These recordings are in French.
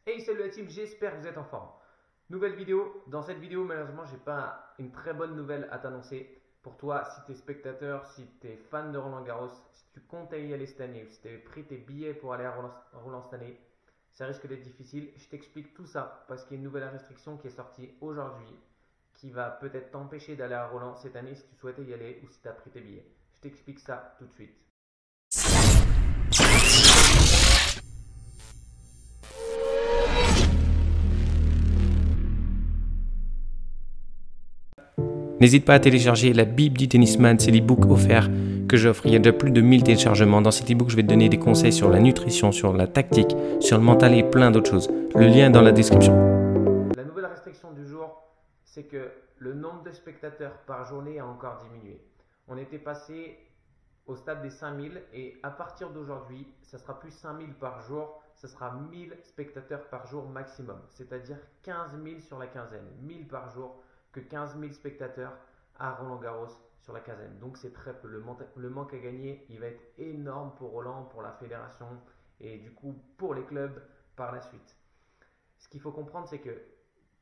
Hey, salut la team, j'espère que vous êtes en forme. Nouvelle vidéo. Dans cette vidéo, malheureusement, j'ai pas une très bonne nouvelle à t'annoncer. Pour toi, si tu es spectateur, si tu es fan de Roland Garros, si tu comptes y aller cette année, ou si tu avais pris tes billets pour aller à Roland cette année, ça risque d'être difficile. Je t'explique tout ça parce qu'il y a une nouvelle restriction qui est sortie aujourd'hui qui va peut-être t'empêcher d'aller à Roland cette année si tu souhaitais y aller ou si tu as pris tes billets. Je t'explique ça tout de suite. N'hésite pas à télécharger la Bible du tennisman, c'est l'e-book offert que j'offre. Il y a déjà plus de 1000 téléchargements. Dans cet e-book, je vais te donner des conseils sur la nutrition, sur la tactique, sur le mental et plein d'autres choses. Le lien est dans la description. La nouvelle restriction du jour, c'est que le nombre de spectateurs par journée a encore diminué. On était passé au stade des 5000 et à partir d'aujourd'hui, ça sera plus 5000 par jour, ça sera 1000 spectateurs par jour maximum, c'est-à-dire 15 000 sur la quinzaine, 1000 par jour que 15 000 spectateurs à Roland-Garros sur la quinzaine. Donc c'est très peu. Le manque à gagner, il va être énorme pour Roland, pour la fédération et du coup pour les clubs par la suite. Ce qu'il faut comprendre, c'est que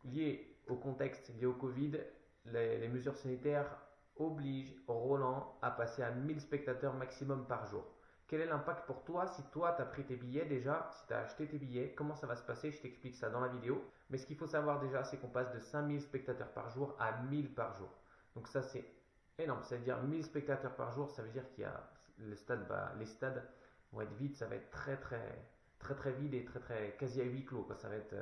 lié au contexte, lié au Covid, les mesures sanitaires obligent Roland à passer à 1000 spectateurs maximum par jour. Quel est l'impact pour toi si toi tu as pris tes billets déjà, si tu as acheté tes billets, comment ça va se passer? Je t'explique ça dans la vidéo. Mais ce qu'il faut savoir déjà, c'est qu'on passe de 5000 spectateurs par jour à 1000 par jour. Donc ça c'est énorme, ça veut dire 1000 spectateurs par jour, ça veut dire qu'il y a les stades vont être vides, ça va être très vide et très quasi à huis clos, quoi. Ça va être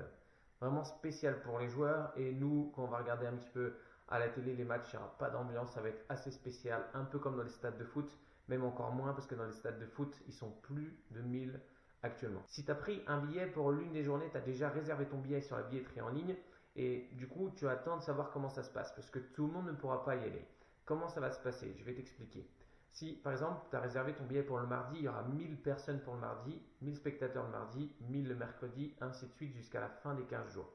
vraiment spécial pour les joueurs et nous quand on va regarder un petit peu à la télé les matchs, il n'y aura pas d'ambiance, ça va être assez spécial, un peu comme dans les stades de foot, même encore moins parce que dans les stades de foot, ils sont plus de 1000 actuellement. Si tu as pris un billet pour l'une des journées, tu as déjà réservé ton billet sur la billetterie en ligne et du coup, tu attends de savoir comment ça se passe parce que tout le monde ne pourra pas y aller. Comment ça va se passer? Je vais t'expliquer. Si par exemple, tu as réservé ton billet pour le mardi, il y aura 1000 personnes pour le mardi, 1000 spectateurs le mardi, 1000 le mercredi, ainsi de suite jusqu'à la fin des 15 jours.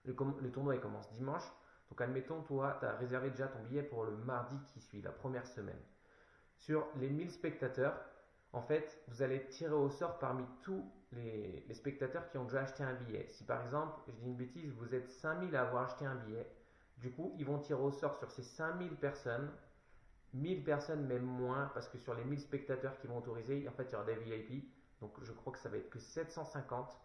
Le tournoi il commence dimanche. Donc admettons, toi, tu as réservé déjà ton billet pour le mardi qui suit, la première semaine. Sur les 1000 spectateurs, en fait, vous allez tirer au sort parmi tous les spectateurs qui ont déjà acheté un billet. Si par exemple, je dis une bêtise, vous êtes 5000 à avoir acheté un billet, du coup, ils vont tirer au sort sur ces 5000 personnes, 1000 personnes même moins, parce que sur les 1000 spectateurs qui vont autoriser, en fait, il y aura des VIP, donc je crois que ça va être que 750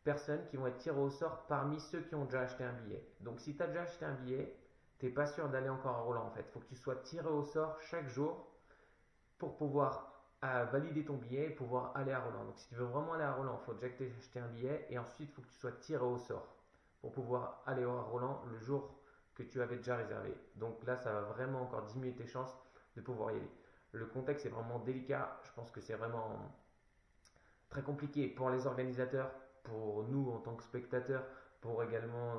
personnes qui vont être tirées au sort parmi ceux qui ont déjà acheté un billet. Donc si tu as déjà acheté un billet, tu n'es pas sûr d'aller encore à Roland en fait. Il faut que tu sois tiré au sort chaque jour pour pouvoir valider ton billet et pouvoir aller à Roland. Donc si tu veux vraiment aller à Roland, il faut déjà que tu aies acheté un billet et ensuite il faut que tu sois tiré au sort pour pouvoir aller à Roland le jour que tu avais déjà réservé. Donc là, ça va vraiment encore diminuer tes chances de pouvoir y aller. Le contexte est vraiment délicat. Je pense que c'est vraiment très compliqué pour les organisateurs, pour nous en tant que spectateurs, pour également,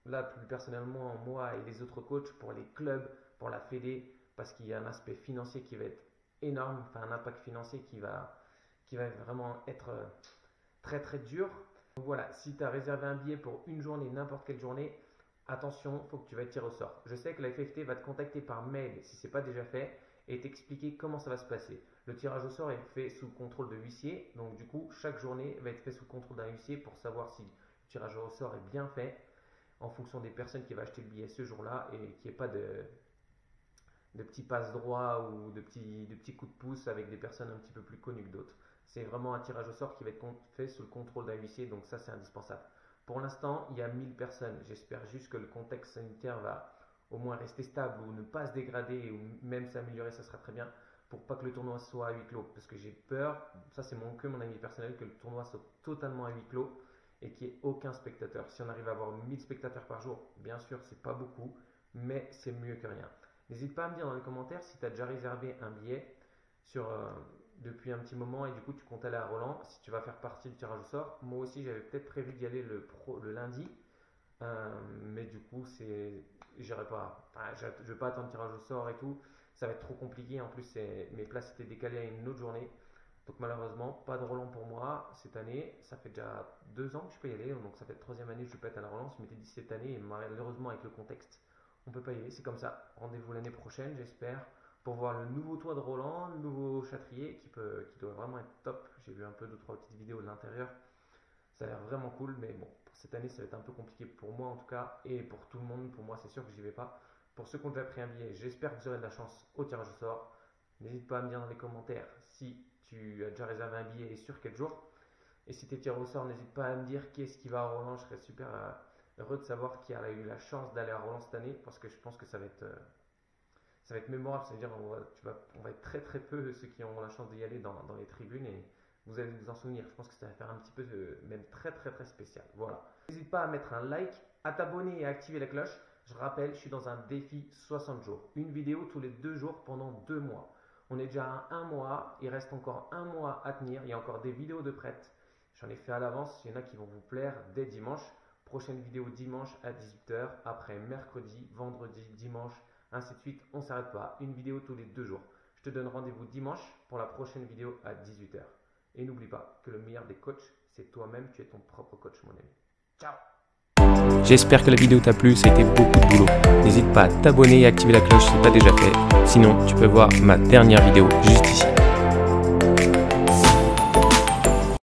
là plus personnellement, moi et les autres coachs, pour les clubs, pour la fédé, parce qu'il y a un aspect financier qui va être énorme, enfin un impact financier qui va vraiment être très dur. Donc voilà, si tu as réservé un billet pour une journée, n'importe quelle journée, attention, il faut que tu vas être tiré au sort. Je sais que la FFT va te contacter par mail si ce n'est pas déjà fait et t'expliquer comment ça va se passer. Le tirage au sort est fait sous contrôle de huissier, donc du coup chaque journée va être fait sous contrôle d'un huissier pour savoir si le tirage au sort est bien fait en fonction des personnes qui vont acheter le billet ce jour-là et qu'il n'y ait pas de petits passe-droits ou de petits coups de pouce avec des personnes un petit peu plus connues que d'autres. C'est vraiment un tirage au sort qui va être fait sous le contrôle d'un huissier, donc ça c'est indispensable. Pour l'instant, il y a 1000 personnes. J'espère juste que le contexte sanitaire va au moins rester stable ou ne pas se dégrader ou même s'améliorer, ça sera très bien pour pas que le tournoi soit à huis clos. Parce que j'ai peur, ça c'est mon avis personnel, que le tournoi soit totalement à huis clos et qu'il n'y ait aucun spectateur. Si on arrive à avoir 1000 spectateurs par jour, bien sûr c'est pas beaucoup, mais c'est mieux que rien. N'hésite pas à me dire dans les commentaires si tu as déjà réservé un billet depuis un petit moment et du coup tu comptes aller à Roland, si tu vas faire partie du tirage au sort. Moi aussi j'avais peut-être prévu d'y aller le lundi, mais du coup j'irai pas. Enfin, je ne vais pas attendre le tirage au sort et tout, ça va être trop compliqué. En plus mes places étaient décalées à une autre journée. Donc malheureusement, pas de Roland pour moi cette année. Ça fait déjà 2 ans que je peux y aller, donc ça fait la troisième année que je ne peux pas être à la Roland. Je m'étais dit cette année et malheureusement avec le contexte, on peut pas y aller. C'est comme ça. Rendez-vous l'année prochaine, j'espère, pour voir le nouveau toit de Roland, le nouveau Châtrier qui doit vraiment être top. J'ai vu un peu 2-3 petites vidéos de l'intérieur. Ça a l'air vraiment cool, mais bon, pour cette année, ça va être un peu compliqué pour moi en tout cas, et pour tout le monde. Pour moi, c'est sûr que j'y vais pas. Pour ceux qui ont déjà pris un billet, j'espère que vous aurez de la chance au tirage au sort. N'hésite pas à me dire dans les commentaires si tu as déjà réservé un billet et sur quel jour. Et si tu es tiré au sort, n'hésite pas à me dire qui est-ce qui va à Roland. Je serais super heureux de savoir qui a eu la chance d'aller à Roland cette année, parce que je pense que ça va être mémorable. C'est-à-dire on va être très très peu ceux qui ont la chance d'y aller dans les tribunes, et vous allez vous en souvenir. Je pense que ça va faire un petit peu même très très très spécial. Voilà. N'hésite pas à mettre un like, à t'abonner et à activer la cloche. Je rappelle, je suis dans un défi 60 jours. Une vidéo tous les 2 jours pendant 2 mois. On est déjà à 1 mois, il reste encore 1 mois à tenir. Il y a encore des vidéos de prêtes. J'en ai fait à l'avance, il y en a qui vont vous plaire dès dimanche. Prochaine vidéo dimanche à 18h, après mercredi, vendredi, dimanche, ainsi de suite. On ne s'arrête pas, une vidéo tous les 2 jours. Je te donne rendez-vous dimanche pour la prochaine vidéo à 18h. Et n'oublie pas que le meilleur des coachs, c'est toi-même, tu es ton propre coach, mon ami. Ciao! J'espère que la vidéo t'a plu, ça a été beaucoup de boulot. N'hésite pas à t'abonner et à activer la cloche si ce n'est pas déjà fait. Sinon, tu peux voir ma dernière vidéo juste ici.